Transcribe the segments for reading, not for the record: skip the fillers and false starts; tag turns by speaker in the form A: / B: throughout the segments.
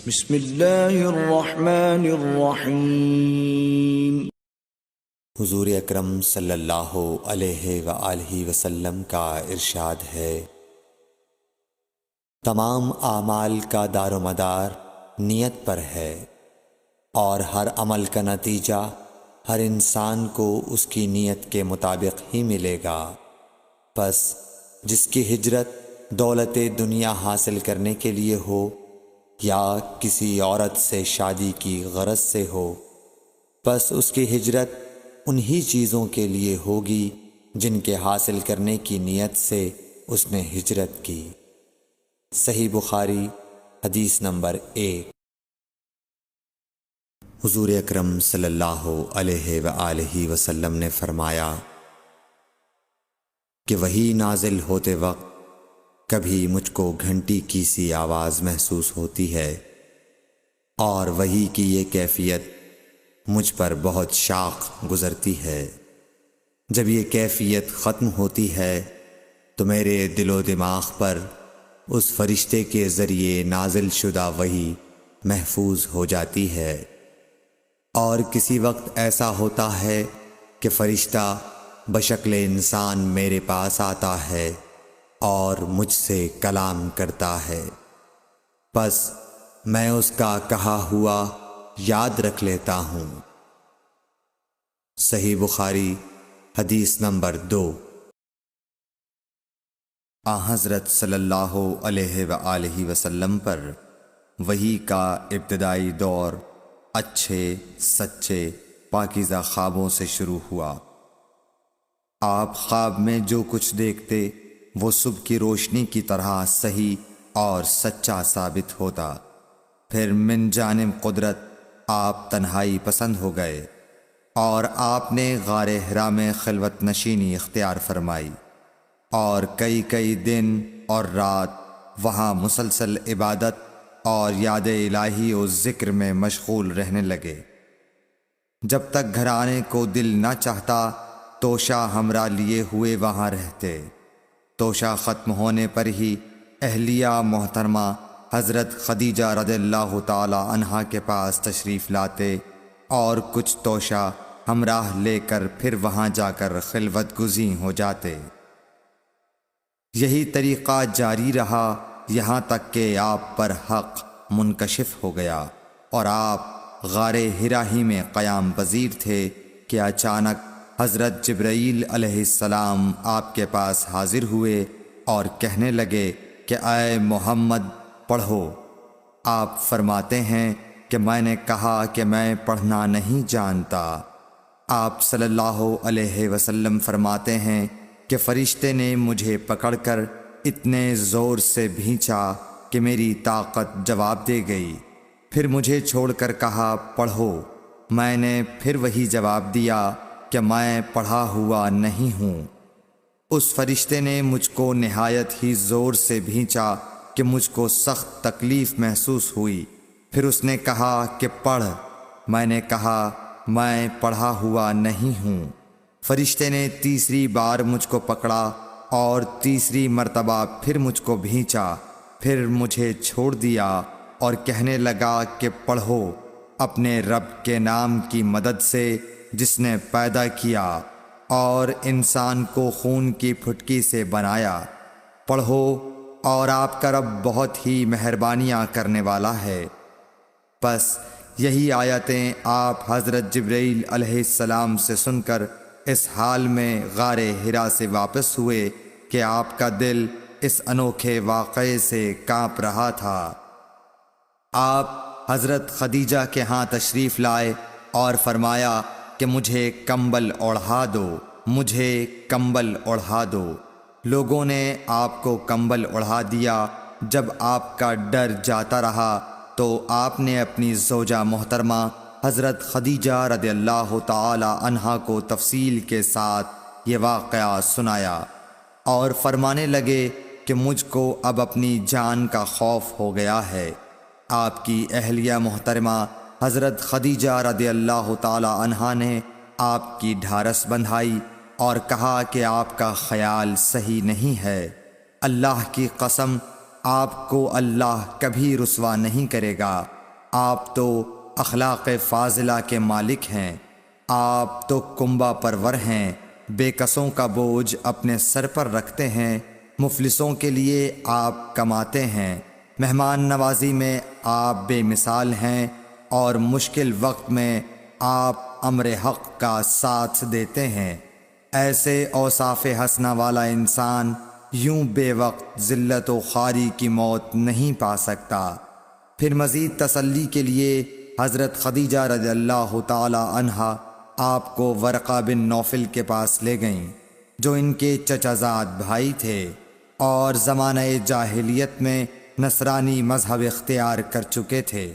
A: بسم اللہ الرحمن الرحیم۔
B: حضور اکرم صلی اللہ علیہ وآلہ وسلم کا ارشاد ہے، تمام اعمال کا دار و مدار نیت پر ہے، اور ہر عمل کا نتیجہ ہر انسان کو اس کی نیت کے مطابق ہی ملے گا۔ پس جس کی ہجرت دولت دنیا حاصل کرنے کے لیے ہو یا کسی عورت سے شادی کی غرض سے ہو، پس اس کی ہجرت انہی چیزوں کے لیے ہوگی جن کے حاصل کرنے کی نیت سے اس نے ہجرت کی۔ صحیح بخاری حدیث نمبر 1۔ حضور اکرم صلی اللہ علیہ وآلہ وسلم نے فرمایا کہ وحی نازل ہوتے وقت کبھی مجھ کو گھنٹی کی سی آواز محسوس ہوتی ہے، اور وحی کی یہ کیفیت مجھ پر بہت شاق گزرتی ہے۔ جب یہ کیفیت ختم ہوتی ہے تو میرے دل و دماغ پر اس فرشتے کے ذریعے نازل شدہ وحی محفوظ ہو جاتی ہے، اور کسی وقت ایسا ہوتا ہے کہ فرشتہ بشکل انسان میرے پاس آتا ہے اور مجھ سے کلام کرتا ہے، پس میں اس کا کہا ہوا یاد رکھ لیتا ہوں۔ صحیح بخاری حدیث نمبر 2۔ حضرت صلی اللہ علیہ وآلہ وسلم پر وحی کا ابتدائی دور اچھے سچے پاکیزہ خوابوں سے شروع ہوا۔ آپ خواب میں جو کچھ دیکھتے وہ صبح کی روشنی کی طرح صحیح اور سچا ثابت ہوتا۔ پھر من جانب قدرت آپ تنہائی پسند ہو گئے، اور آپ نے غار حرا میں خلوت نشینی اختیار فرمائی، اور کئی دن اور رات وہاں مسلسل عبادت اور یاد الہی و ذکر میں مشغول رہنے لگے۔ جب تک گھر آنے کو دل نہ چاہتا توشہ ہمراہ لیے ہوئے وہاں رہتے۔ توشہ ختم ہونے پر ہی اہلیہ محترمہ حضرت خدیجہ رضی اللہ تعالی عنہا کے پاس تشریف لاتے، اور کچھ توشہ ہمراہ لے کر پھر وہاں جا کر خلوت گزین ہو جاتے۔ یہی طریقہ جاری رہا یہاں تک کہ آپ پر حق منکشف ہو گیا، اور آپ غار حرا ہی میں قیام پذیر تھے کہ اچانک حضرت جبرائیل علیہ السلام آپ کے پاس حاضر ہوئے اور کہنے لگے کہ اے محمد پڑھو۔ آپ فرماتے ہیں کہ میں نے کہا کہ میں پڑھنا نہیں جانتا۔ آپ صلی اللہ علیہ وسلم فرماتے ہیں کہ فرشتے نے مجھے پکڑ کر اتنے زور سے بھینچا کہ میری طاقت جواب دے گئی، پھر مجھے چھوڑ کر کہا پڑھو۔ میں نے پھر وہی جواب دیا کہ میں پڑھا ہوا نہیں ہوں۔ اس فرشتے نے مجھ کو نہایت ہی زور سے بھینچا کہ مجھ کو سخت تکلیف محسوس ہوئی، پھر اس نے کہا کہ پڑھ۔ میں نے کہا میں پڑھا ہوا نہیں ہوں۔ فرشتے نے تیسری بار مجھ کو پکڑا اور تیسری مرتبہ پھر مجھ کو بھینچا، پھر مجھے چھوڑ دیا اور کہنے لگا کہ پڑھو اپنے رب کے نام کی مدد سے جس نے پیدا کیا اور انسان کو خون کی پھٹکی سے بنایا۔ پڑھو، اور آپ کا رب بہت ہی مہربانیاں کرنے والا ہے۔ پس یہی آیتیں آپ حضرت جبرائیل علیہ السلام سے سن کر اس حال میں غار حرا سے واپس ہوئے کہ آپ کا دل اس انوکھے واقعے سے کانپ رہا تھا۔ آپ حضرت خدیجہ کے ہاں تشریف لائے اور فرمایا کہ مجھے کمبل اوڑھا دو، مجھے کمبل اوڑھا دو۔ لوگوں نے آپ کو کمبل اوڑھا دیا۔ جب آپ کا ڈر جاتا رہا تو آپ نے اپنی زوجہ محترمہ حضرت خدیجہ رضی اللہ تعالی عنہا کو تفصیل کے ساتھ یہ واقعہ سنایا، اور فرمانے لگے کہ مجھ کو اب اپنی جان کا خوف ہو گیا ہے۔ آپ کی اہلیہ محترمہ حضرت خدیجہ رضی اللہ تعالی عنہا نے آپ کی ڈھارس بندھائی اور کہا کہ آپ کا خیال صحیح نہیں ہے، اللہ کی قسم آپ کو اللہ کبھی رسوا نہیں کرے گا۔ آپ تو اخلاق فاضلہ کے مالک ہیں، آپ تو کنبہ پرور ہیں، بے کسوں کا بوجھ اپنے سر پر رکھتے ہیں، مفلسوں کے لیے آپ کماتے ہیں، مہمان نوازی میں آپ بے مثال ہیں، اور مشکل وقت میں آپ امر حق کا ساتھ دیتے ہیں۔ ایسے اوصاف حسنہ والا انسان یوں بے وقت ذلت و خواری کی موت نہیں پا سکتا۔ پھر مزید تسلی کے لیے حضرت خدیجہ رضی اللہ تعالی عنہا آپ کو ورقہ بن نوفل کے پاس لے گئیں، جو ان کے چچا زاد بھائی تھے اور زمانہ جاہلیت میں نصرانی مذہب اختیار کر چکے تھے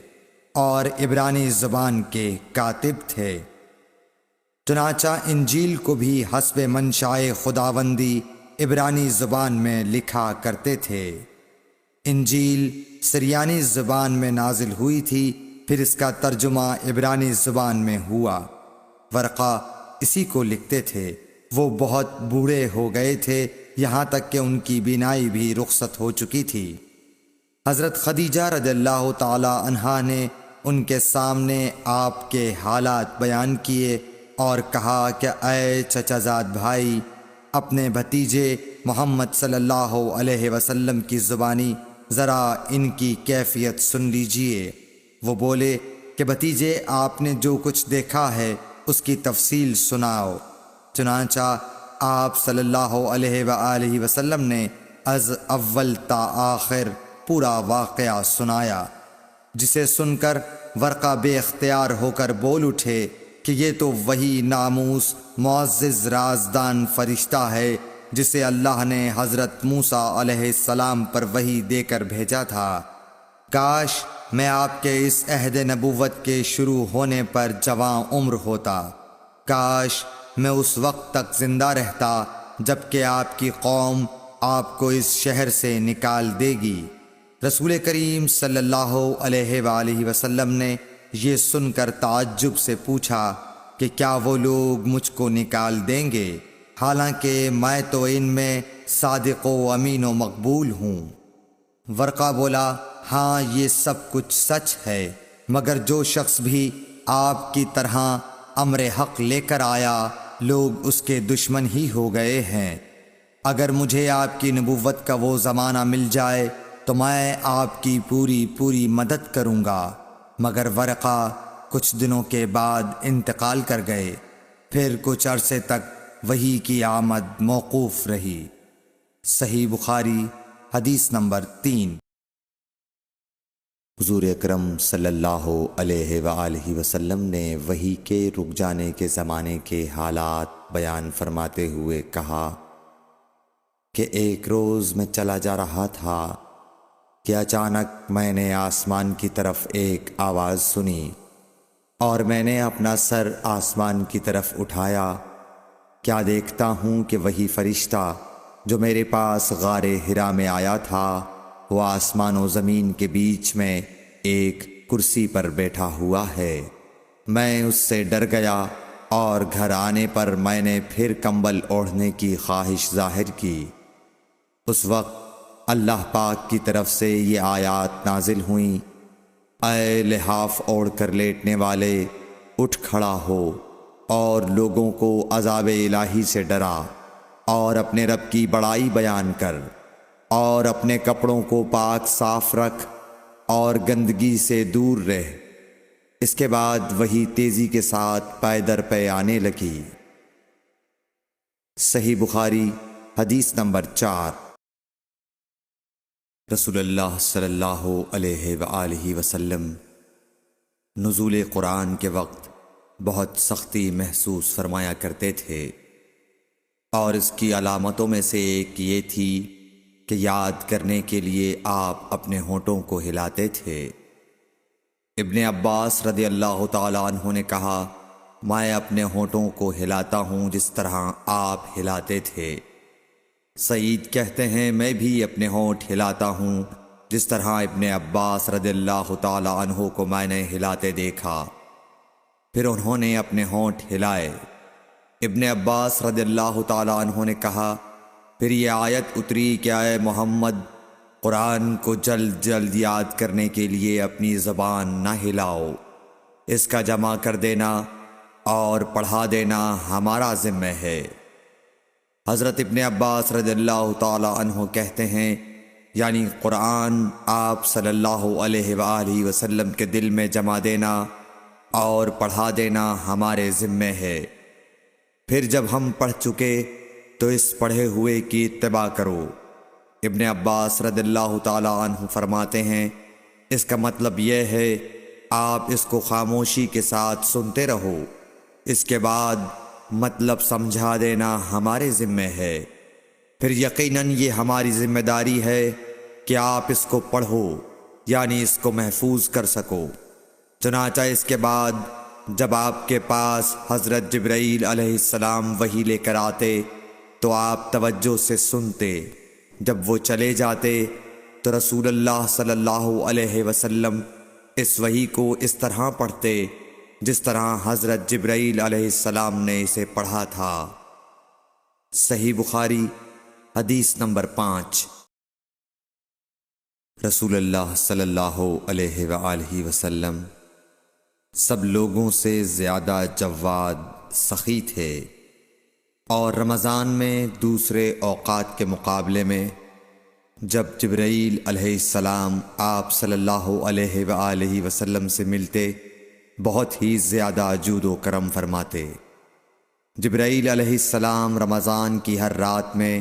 B: اور عبرانی زبان کے کاتب تھے۔ چنانچہ انجیل کو بھی حسب منشائے خداوندی عبرانی زبان میں لکھا کرتے تھے۔ انجیل سریانی زبان میں نازل ہوئی تھی، پھر اس کا ترجمہ عبرانی زبان میں ہوا۔ ورقہ اسی کو لکھتے تھے۔ وہ بہت بوڑھے ہو گئے تھے، یہاں تک کہ ان کی بینائی بھی رخصت ہو چکی تھی۔ حضرت خدیجہ رضی اللہ تعالی عنہا نے ان کے سامنے آپ کے حالات بیان کیے اور کہا کہ اے چچا زاد بھائی، اپنے بھتیجے محمد صلی اللہ علیہ وسلم کی زبانی ذرا ان کی کیفیت سن لیجئے۔ وہ بولے کہ بھتیجے، آپ نے جو کچھ دیکھا ہے اس کی تفصیل سناؤ۔ چنانچہ آپ صلی اللہ علیہ وآلہ وسلم نے از اول تا آخر پورا واقعہ سنایا، جسے سن کر ورقہ بے اختیار ہو کر بول اٹھے کہ یہ تو وہی ناموس معزز رازدان فرشتہ ہے جسے اللہ نے حضرت موسیٰ علیہ السلام پر وحی دے کر بھیجا تھا۔ کاش میں آپ کے اس عہد نبوت کے شروع ہونے پر جواں عمر ہوتا، کاش میں اس وقت تک زندہ رہتا جب کہ آپ کی قوم آپ کو اس شہر سے نکال دے گی۔ رسول کریم صلی اللہ علیہ وآلہ وسلم نے یہ سن کر تعجب سے پوچھا کہ کیا وہ لوگ مجھ کو نکال دیں گے، حالانکہ میں تو ان میں صادق و امین و مقبول ہوں۔ ورقہ بولا، ہاں یہ سب کچھ سچ ہے، مگر جو شخص بھی آپ کی طرح امر حق لے کر آیا لوگ اس کے دشمن ہی ہو گئے ہیں۔ اگر مجھے آپ کی نبوت کا وہ زمانہ مل جائے تو میں آپ کی پوری مدد کروں گا، مگر ورقہ کچھ دنوں کے بعد انتقال کر گئے۔ پھر کچھ عرصے تک وحی کی آمد موقوف رہی۔ صحیح بخاری حدیث نمبر 3۔
C: حضور اکرم صلی اللہ علیہ وآلہ وسلم نے وحی کے رک جانے کے زمانے کے حالات بیان فرماتے ہوئے کہا کہ ایک روز میں چلا جا رہا تھا کہ اچانک میں نے آسمان کی طرف ایک آواز سنی اور میں نے اپنا سر آسمان کی طرف اٹھایا۔ کیا دیکھتا ہوں کہ وہی فرشتہ جو میرے پاس غار حرا میں آیا تھا وہ آسمان و زمین کے بیچ میں ایک کرسی پر بیٹھا ہوا ہے۔ میں اس سے ڈر گیا اور گھر آنے پر میں نے پھر کمبل اوڑھنے کی خواہش ظاہر کی۔ اس وقت اللہ پاک کی طرف سے یہ آیات نازل ہوئیں، اے لحاف اوڑھ کر لیٹنے والے، اٹھ کھڑا ہو اور لوگوں کو عذاب الہی سے ڈرا، اور اپنے رب کی بڑائی بیان کر، اور اپنے کپڑوں کو پاک صاف رکھ اور گندگی سے دور رہ۔ اس کے بعد وہی تیزی کے ساتھ پے در پے آنے لگی۔ صحیح بخاری حدیث نمبر 4۔ رسول اللہ صلی اللہ علیہ وآلہ وسلم نزول قرآن کے وقت بہت سختی محسوس فرمایا کرتے تھے، اور اس کی علامتوں میں سے ایک یہ تھی کہ یاد کرنے کے لیے آپ اپنے ہونٹوں کو ہلاتے تھے۔ ابن عباس رضی اللہ تعالیٰ عنہ نے کہا، میں اپنے ہونٹوں کو ہلاتا ہوں جس طرح آپ ہلاتے تھے۔ سعید کہتے ہیں، میں بھی اپنے ہونٹ ہلاتا ہوں جس طرح ابن عباس رضی اللہ تعالیٰ عنہ کو میں نے ہلاتے دیکھا۔ پھر انہوں نے اپنے ہونٹ ہلائے۔ ابن عباس رضی اللہ تعالیٰ عنہ نے کہا، پھر یہ آیت اتری کہ اے محمد، قرآن کو جلد جلد یاد کرنے کے لیے اپنی زبان نہ ہلاؤ، اس کا جمع کر دینا اور پڑھا دینا ہمارا ذمہ ہے۔ حضرت ابن عباس رضی اللہ تعالی عنہ کہتے ہیں، یعنی قرآن آپ صلی اللہ علیہ وآلہ وسلم کے دل میں جمع دینا اور پڑھا دینا ہمارے ذمہ ہے۔ پھر جب ہم پڑھ چکے تو اس پڑھے ہوئے کی اتباع کرو۔ ابن عباس رضی اللہ تعالی عنہ فرماتے ہیں، اس کا مطلب یہ ہے آپ اس کو خاموشی کے ساتھ سنتے رہو، اس کے بعد مطلب سمجھا دینا ہمارے ذمہ ہے۔ پھر یقیناً یہ ہماری ذمہ داری ہے کہ آپ اس کو پڑھو، یعنی اس کو محفوظ کر سکو۔ چنانچہ اس کے بعد جب آپ کے پاس حضرت جبرائیل علیہ السلام وحی لے کر آتے تو آپ توجہ سے سنتے، جب وہ چلے جاتے تو رسول اللہ صلی اللہ علیہ وسلم اس وحی کو اس طرح پڑھتے جس طرح حضرت جبرائیل علیہ السلام نے اسے پڑھا تھا۔ صحیح بخاری حدیث نمبر 5۔ رسول اللہ صلی اللہ علیہ وآلہ وسلم سب لوگوں سے زیادہ جواد سخی تھے، اور رمضان میں دوسرے اوقات کے مقابلے میں جب جبرائیل علیہ السلام آپ صلی اللہ علیہ وآلہ وسلم سے ملتے بہت ہی زیادہ جود و کرم فرماتے۔ جبرائیل علیہ السلام رمضان کی ہر رات میں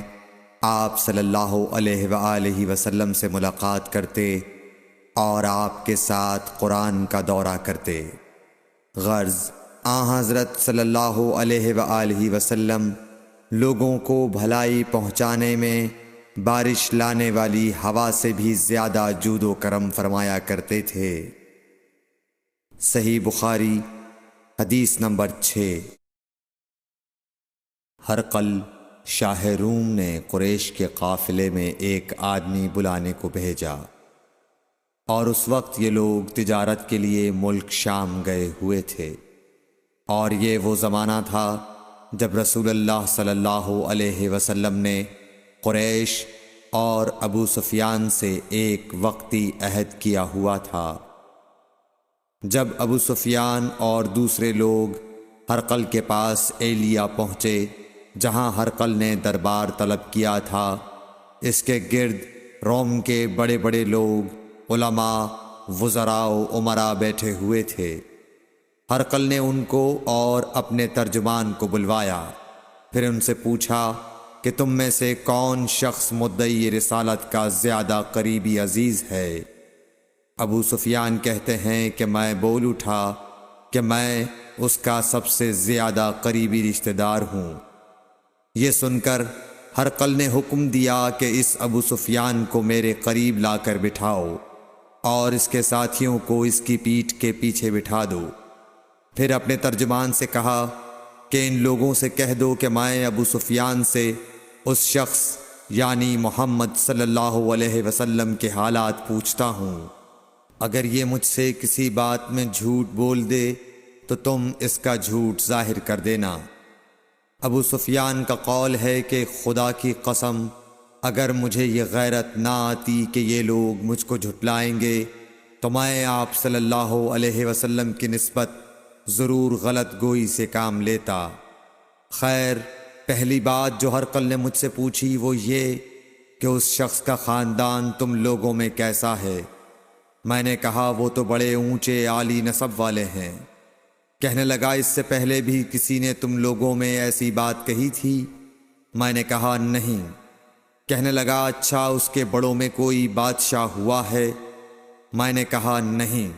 C: آپ صلی اللہ علیہ وآلہ وسلم سے ملاقات کرتے اور آپ کے ساتھ قرآن کا دورہ کرتے۔ غرض حضرت صلی اللہ علیہ وآلہ وسلم لوگوں کو بھلائی پہنچانے میں بارش لانے والی ہوا سے بھی زیادہ جود و کرم فرمایا کرتے تھے۔ صحیح بخاری حدیث نمبر 6۔ ہرقل شاہ روم نے قریش کے قافلے میں ایک آدمی بلانے کو بھیجا، اور اس وقت یہ لوگ تجارت کے لیے ملک شام گئے ہوئے تھے، اور یہ وہ زمانہ تھا جب رسول اللہ صلی اللہ علیہ وسلم نے قریش اور ابو سفیان سے ایک وقتی عہد کیا ہوا تھا۔ جب ابو سفیان اور دوسرے لوگ ہرقل کے پاس ایلیا پہنچے جہاں ہرقل نے دربار طلب کیا تھا، اس کے گرد روم کے بڑے بڑے لوگ، علماء، وزراء و امراء بیٹھے ہوئے تھے۔ ہرقل نے ان کو اور اپنے ترجمان کو بلوایا، پھر ان سے پوچھا کہ تم میں سے کون شخص مدعی رسالت کا زیادہ قریبی عزیز ہے؟ ابو سفیان کہتے ہیں کہ میں بول اٹھا کہ میں اس کا سب سے زیادہ قریبی رشتہ دار ہوں۔ یہ سن کر ہرقل نے حکم دیا کہ اس ابو سفیان کو میرے قریب لا کر بٹھاؤ اور اس کے ساتھیوں کو اس کی پیٹھ کے پیچھے بٹھا دو۔ پھر اپنے ترجمان سے کہا کہ ان لوگوں سے کہہ دو کہ میں ابو سفیان سے اس شخص یعنی محمد صلی اللہ علیہ وسلم کے حالات پوچھتا ہوں، اگر یہ مجھ سے کسی بات میں جھوٹ بول دے تو تم اس کا جھوٹ ظاہر کر دینا۔ ابو سفیان کا قول ہے کہ خدا کی قسم اگر مجھے یہ غیرت نہ آتی کہ یہ لوگ مجھ کو جھٹلائیں گے تو میں آپ صلی اللہ علیہ وسلم کی نسبت ضرور غلط گوئی سے کام لیتا۔ خیر، پہلی بات جو ہرقل نے مجھ سے پوچھی وہ یہ کہ اس شخص کا خاندان تم لوگوں میں کیسا ہے؟ میں نے کہا وہ تو بڑے اونچے عالی نسب والے ہیں۔ کہنے لگا اس سے پہلے بھی کسی نے تم لوگوں میں ایسی بات کہی تھی؟ میں نے کہا نہیں۔ کہنے لگا اچھا اس کے بڑوں میں کوئی بادشاہ ہوا ہے؟ میں نے کہا نہیں۔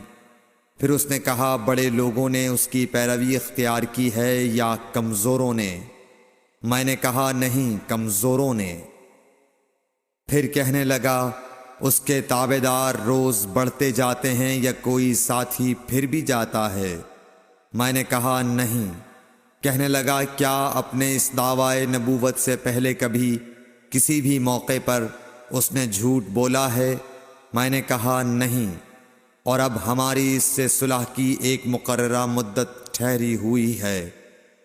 C: پھر اس نے کہا بڑے لوگوں نے اس کی پیروی اختیار کی ہے یا کمزوروں نے؟ میں نے کہا نہیں، کمزوروں نے۔ پھر کہنے لگا اس کے تابعدار روز بڑھتے جاتے ہیں یا کوئی ساتھی پھر بھی جاتا ہے؟ میں نے کہا نہیں۔ کہنے لگا کیا اپنے اس دعوی نبوت سے پہلے کبھی کسی بھی موقع پر اس نے جھوٹ بولا ہے؟ میں نے کہا نہیں، اور اب ہماری اس سے صلح کی ایک مقررہ مدت ٹھہری ہوئی ہے،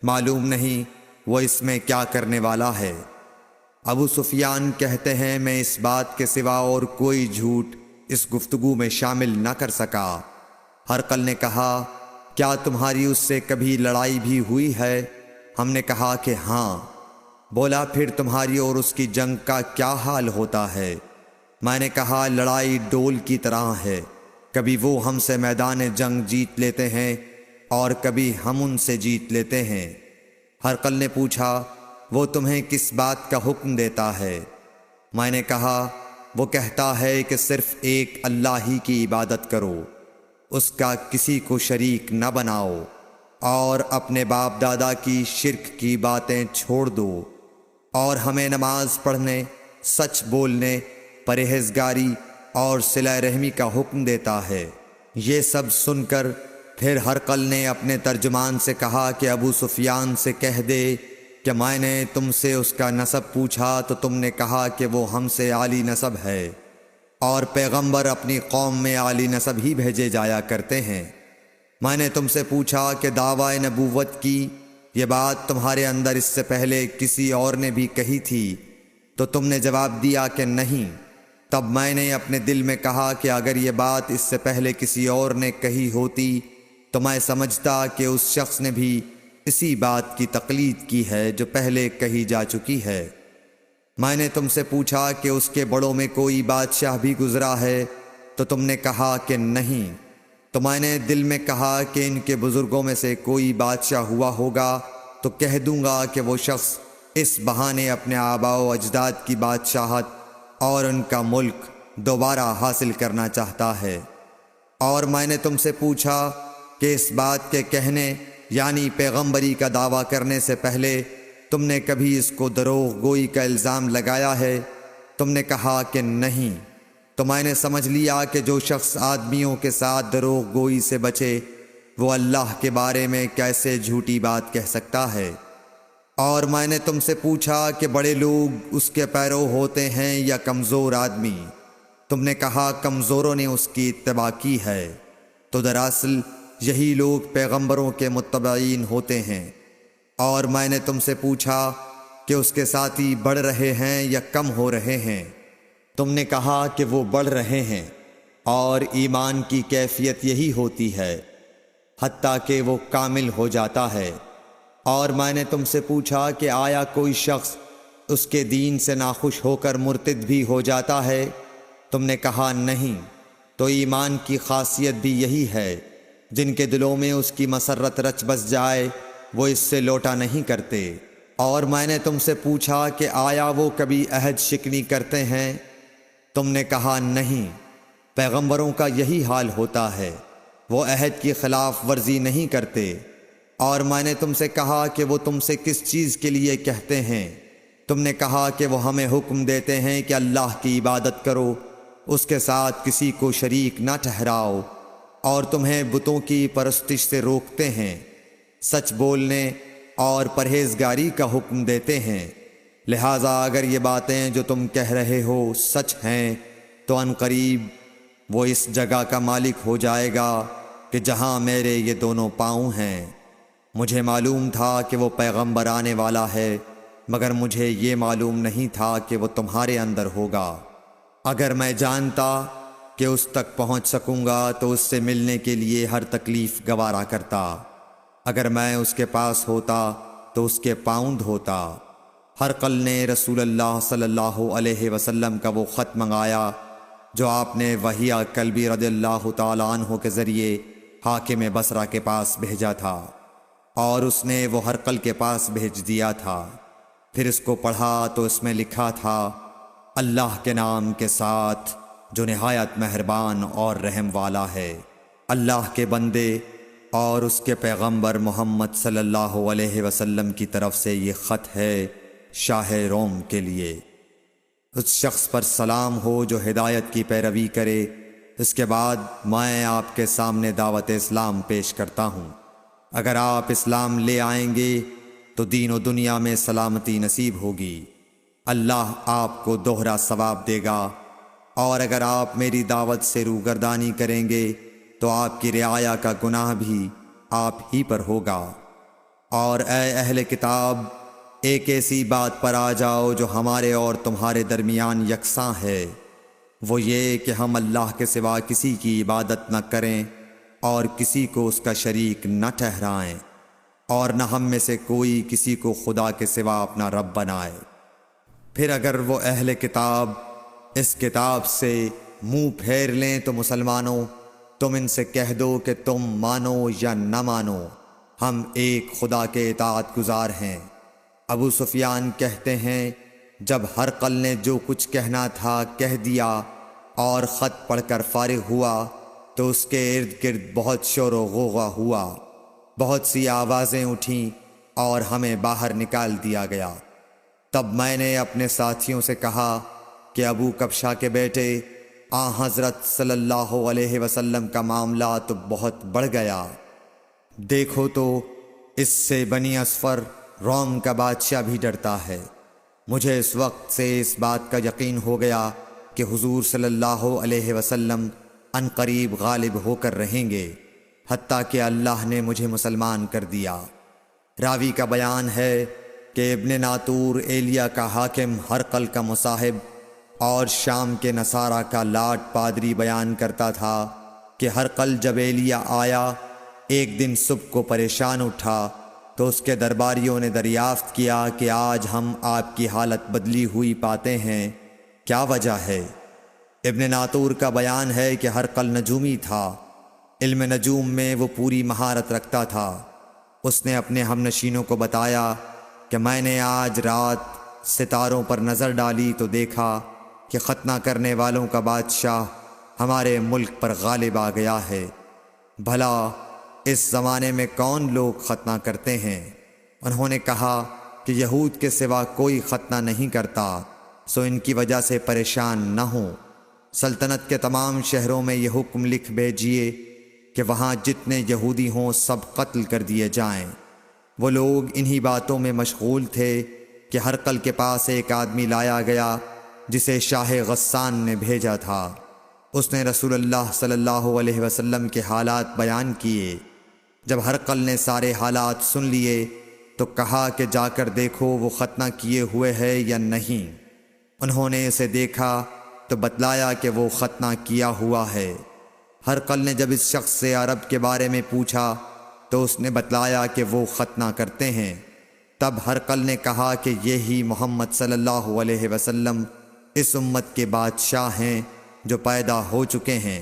C: معلوم نہیں وہ اس میں کیا کرنے والا ہے۔
B: ابو سفیان کہتے ہیں میں اس بات کے سوا اور کوئی جھوٹ اس گفتگو میں شامل نہ کر سکا۔ ہرقل نے کہا کیا تمہاری اس سے کبھی لڑائی بھی ہوئی ہے؟ ہم نے کہا کہ ہاں۔ بولا پھر تمہاری اور اس کی جنگ کا کیا حال ہوتا ہے؟ میں نے کہا لڑائی ڈول کی طرح ہے، کبھی وہ ہم سے میدان جنگ جیت لیتے ہیں اور کبھی ہم ان سے جیت لیتے ہیں۔ ہرقل نے پوچھا وہ تمہیں کس بات کا حکم دیتا ہے؟ میں نے کہا وہ کہتا ہے کہ صرف ایک اللہ ہی کی عبادت کرو، اس کا کسی کو شریک نہ بناؤ، اور اپنے باپ دادا کی شرک کی باتیں چھوڑ دو، اور ہمیں نماز پڑھنے، سچ بولنے، پرہیزگاری اور صلہ رحمی کا حکم دیتا ہے۔ یہ سب سن کر پھر ہرقل نے اپنے ترجمان سے کہا کہ ابو سفیان سے کہہ دے کہ میں نے تم سے اس کا نسب پوچھا تو تم نے کہا کہ وہ ہم سے عالی نسب ہے، اور پیغمبر اپنی قوم میں عالی نسب ہی بھیجے جایا کرتے ہیں۔ میں نے تم سے پوچھا کہ دعویٰ نبوت کی یہ بات تمہارے اندر اس سے پہلے کسی اور نے بھی کہی تھی؟ تو تم نے جواب دیا کہ نہیں۔ تب میں نے اپنے دل میں کہا کہ اگر یہ بات اس سے پہلے کسی اور نے کہی ہوتی تو میں سمجھتا کہ اس شخص نے بھی اسی بات کی تقلید کی ہے جو پہلے کہی جا چکی ہے۔ میں نے تم سے پوچھا کہ اس کے بڑوں میں کوئی بادشاہ بھی گزرا ہے تو تم نے کہا کہ نہیں۔ تو میں نے دل میں کہا کہ ان کے بزرگوں میں سے کوئی بادشاہ ہوا ہوگا تو کہہ دوں گا کہ وہ شخص اس بہانے اپنے آباء و اجداد کی بادشاہت اور ان کا ملک دوبارہ حاصل کرنا چاہتا ہے۔ اور میں نے تم سے پوچھا کہ اس بات کے کہنے یعنی پیغمبری کا دعویٰ کرنے سے پہلے تم نے کبھی اس کو دروغ گوئی کا الزام لگایا ہے؟ تم نے کہا کہ نہیں۔ تو میں نے سمجھ لیا کہ جو شخص آدمیوں کے ساتھ دروغ گوئی سے بچے وہ اللہ کے بارے میں کیسے جھوٹی بات کہہ سکتا ہے۔ اور میں نے تم سے پوچھا کہ بڑے لوگ اس کے پیرو ہوتے ہیں یا کمزور آدمی؟ تم نے کہا کمزوروں نے اس کی اتباع کی ہے۔ تو دراصل یہی لوگ پیغمبروں کے متبعین ہوتے ہیں۔ اور میں نے تم سے پوچھا کہ اس کے ساتھی بڑھ رہے ہیں یا کم ہو رہے ہیں؟ تم نے کہا کہ وہ بڑھ رہے ہیں، اور ایمان کی کیفیت یہی ہوتی ہے حتیٰ کہ وہ کامل ہو جاتا ہے۔ اور میں نے تم سے پوچھا کہ آیا کوئی شخص اس کے دین سے ناخوش ہو کر مرتد بھی ہو جاتا ہے؟ تم نے کہا نہیں۔ تو ایمان کی خاصیت بھی یہی ہے، جن کے دلوں میں اس کی مسرت رچ بس جائے وہ اس سے لوٹا نہیں کرتے۔ اور میں نے تم سے پوچھا کہ آیا وہ کبھی عہد شکنی کرتے ہیں؟ تم نے کہا نہیں۔ پیغمبروں کا یہی حال ہوتا ہے، وہ عہد کی خلاف ورزی نہیں کرتے۔ اور میں نے تم سے کہا کہ وہ تم سے کس چیز کے لیے کہتے ہیں؟ تم نے کہا کہ وہ ہمیں حکم دیتے ہیں کہ اللہ کی عبادت کرو، اس کے ساتھ کسی کو شریک نہ ٹھہراؤ، اور تمہیں بتوں کی پرستش سے روکتے ہیں، سچ بولنے اور پرہیزگاری کا حکم دیتے ہیں۔ لہٰذا اگر یہ باتیں جو تم کہہ رہے ہو سچ ہیں تو ان قریب وہ اس جگہ کا مالک ہو جائے گا کہ جہاں میرے یہ دونوں پاؤں ہیں۔ مجھے معلوم تھا کہ وہ پیغمبر آنے والا ہے، مگر مجھے یہ معلوم نہیں تھا کہ وہ تمہارے اندر ہوگا۔ اگر میں جانتا کہ اس تک پہنچ سکوں گا تو اس سے ملنے کے لیے ہر تکلیف گوارا کرتا۔ اگر میں اس کے پاس ہوتا تو اس کے پاؤں دھوتا۔ ہرقل نے رسول اللہ صلی اللہ علیہ وسلم کا وہ خط منگایا جو آپ نے وحیہ کلبی رضی اللہ تعالیٰ عنہ کے ذریعے حاکم بصرہ کے پاس بھیجا تھا، اور اس نے وہ ہرقل کے پاس بھیج دیا تھا۔ پھر اس کو پڑھا تو اس میں لکھا تھا، اللہ کے نام کے ساتھ جو نہایت مہربان اور رحم والا ہے۔ اللہ کے بندے اور اس کے پیغمبر محمد صلی اللہ علیہ وسلم کی طرف سے یہ خط ہے شاہ روم کے لیے۔ اس شخص پر سلام ہو جو ہدایت کی پیروی کرے۔ اس کے بعد میں آپ کے سامنے دعوت اسلام پیش کرتا ہوں۔ اگر آپ اسلام لے آئیں گے تو دین و دنیا میں سلامتی نصیب ہوگی، اللہ آپ کو دوہرا ثواب دے گا، اور اگر آپ میری دعوت سے روگردانی کریں گے تو آپ کی رعایا کا گناہ بھی آپ ہی پر ہوگا۔ اور اے اہل کتاب، ایک ایسی بات پر آ جاؤ جو ہمارے اور تمہارے درمیان یکساں ہے، وہ یہ کہ ہم اللہ کے سوا کسی کی عبادت نہ کریں اور کسی کو اس کا شریک نہ ٹھہرائیں، اور نہ ہم میں سے کوئی کسی کو خدا کے سوا اپنا رب بنائے۔ پھر اگر وہ اہل کتاب اس کتاب سے منہ پھیر لیں تو مسلمانوں، تم ان سے کہہ دو کہ تم مانو یا نہ مانو، ہم ایک خدا کے اطاعت گزار ہیں۔ ابو سفیان کہتے ہیں، جب ہرقل نے جو کچھ کہنا تھا کہہ دیا اور خط پڑھ کر فارغ ہوا تو اس کے ارد گرد بہت شور و غوغا ہوا، بہت سی آوازیں اٹھیں اور ہمیں باہر نکال دیا گیا۔ تب میں نے اپنے ساتھیوں سے کہا کہ ابو کبشہ کے بیٹے، حضرت صلی اللہ علیہ وسلم کا معاملہ تو بہت بڑھ گیا، دیکھو تو اس سے بنی اصفر روم کا بادشاہ بھی ڈرتا ہے۔ مجھے اس وقت سے اس بات کا یقین ہو گیا کہ حضور صلی اللہ علیہ وسلم عنقریب غالب ہو کر رہیں گے، حتیٰ کہ اللہ نے مجھے مسلمان کر دیا۔ راوی کا بیان ہے کہ ابن ناطور ایلیا کا حاکم ہرقل کا مصاحب اور شام کے نصارہ کا لاٹ پادری بیان کرتا تھا کہ ہرقل جب ایلیا آیا ایک دن صبح کو پریشان اٹھا تو اس کے درباریوں نے دریافت کیا کہ آج ہم آپ کی حالت بدلی ہوئی پاتے ہیں، کیا وجہ ہے؟ ابن ناطور کا بیان ہے کہ ہرقل نجومی تھا، علم نجوم میں وہ پوری مہارت رکھتا تھا۔ اس نے اپنے ہم نشینوں کو بتایا کہ میں نے آج رات ستاروں پر نظر ڈالی تو دیکھا کہ ختنہ کرنے والوں کا بادشاہ ہمارے ملک پر غالب آ گیا ہے۔ بھلا اس زمانے میں کون لوگ ختنہ کرتے ہیں؟ انہوں نے کہا کہ یہود کے سوا کوئی ختنہ نہیں کرتا، سو ان کی وجہ سے پریشان نہ ہوں۔ سلطنت کے تمام شہروں میں یہ حکم لکھ بھیجیے کہ وہاں جتنے یہودی ہوں سب قتل کر دیے جائیں۔ وہ لوگ انہی باتوں میں مشغول تھے کہ ہرقل کے پاس ایک آدمی لایا گیا جسے شاہ غسان نے بھیجا تھا۔ اس نے رسول اللہ صلی اللہ علیہ وسلم کے حالات بیان کیے۔ جب ہرقل نے سارے حالات سن لیے تو کہا کہ جا کر دیکھو وہ ختنہ کیے ہوئے ہے یا نہیں۔ انہوں نے اسے دیکھا تو بتلایا کہ وہ ختنہ کیا ہوا ہے۔ ہرقل نے جب اس شخص سے عرب کے بارے میں پوچھا تو اس نے بتلایا کہ وہ ختنہ کرتے ہیں۔ تب ہرقل نے کہا کہ یہی محمد صلی اللہ علیہ وسلم اس امت کے بادشاہ ہیں جو پیدا ہو چکے ہیں۔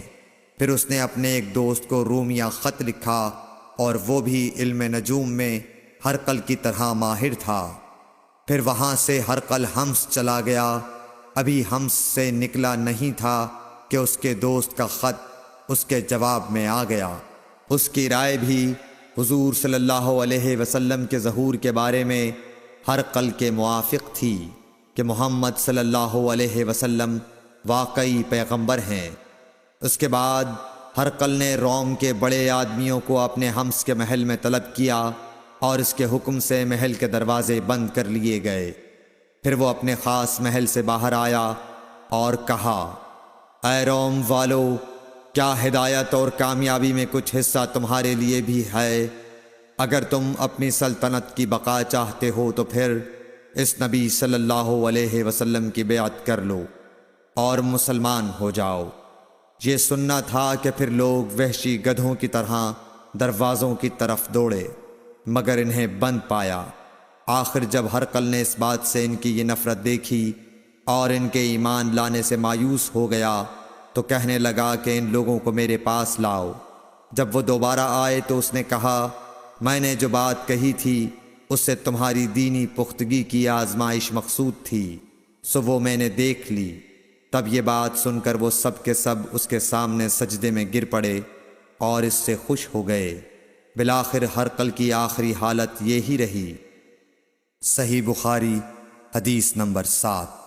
B: پھر اس نے اپنے ایک دوست کو رومیہ خط لکھا اور وہ بھی علم نجوم میں ہرقل کی طرح ماہر تھا۔ پھر وہاں سے ہرقل حمص چلا گیا۔ ابھی حمص سے نکلا نہیں تھا کہ اس کے دوست کا خط اس کے جواب میں آ گیا۔ اس کی رائے بھی حضور صلی اللہ علیہ وسلم کے ظہور کے بارے میں ہرقل کے موافق تھی کہ محمد صلی اللہ علیہ وسلم واقعی پیغمبر ہیں۔ اس کے بعد ہرقل نے روم کے بڑے آدمیوں کو اپنے حمص کے محل میں طلب کیا اور اس کے حکم سے محل کے دروازے بند کر لیے گئے۔ پھر وہ اپنے خاص محل سے باہر آیا اور کہا، اے روم والو، کیا ہدایت اور کامیابی میں کچھ حصہ تمہارے لیے بھی ہے؟ اگر تم اپنی سلطنت کی بقا چاہتے ہو تو پھر اس نبی صلی اللہ علیہ وسلم کی بیعت کر لو اور مسلمان ہو جاؤ۔ یہ سننا تھا کہ پھر لوگ وحشی گدھوں کی طرح دروازوں کی طرف دوڑے، مگر انہیں بند پایا۔ آخر جب ہرقل نے اس بات سے ان کی یہ نفرت دیکھی اور ان کے ایمان لانے سے مایوس ہو گیا تو کہنے لگا کہ ان لوگوں کو میرے پاس لاؤ۔ جب وہ دوبارہ آئے تو اس نے کہا، میں نے جو بات کہی تھی اس سے تمہاری دینی پختگی کی آزمائش مقصود تھی، سو وہ میں نے دیکھ لی۔ تب یہ بات سن کر وہ سب کے سب اس کے سامنے سجدے میں گر پڑے اور اس سے خوش ہو گئے۔ بالآخر ہرقل کی آخری حالت یہی رہی۔ صحیح بخاری حدیث نمبر 7۔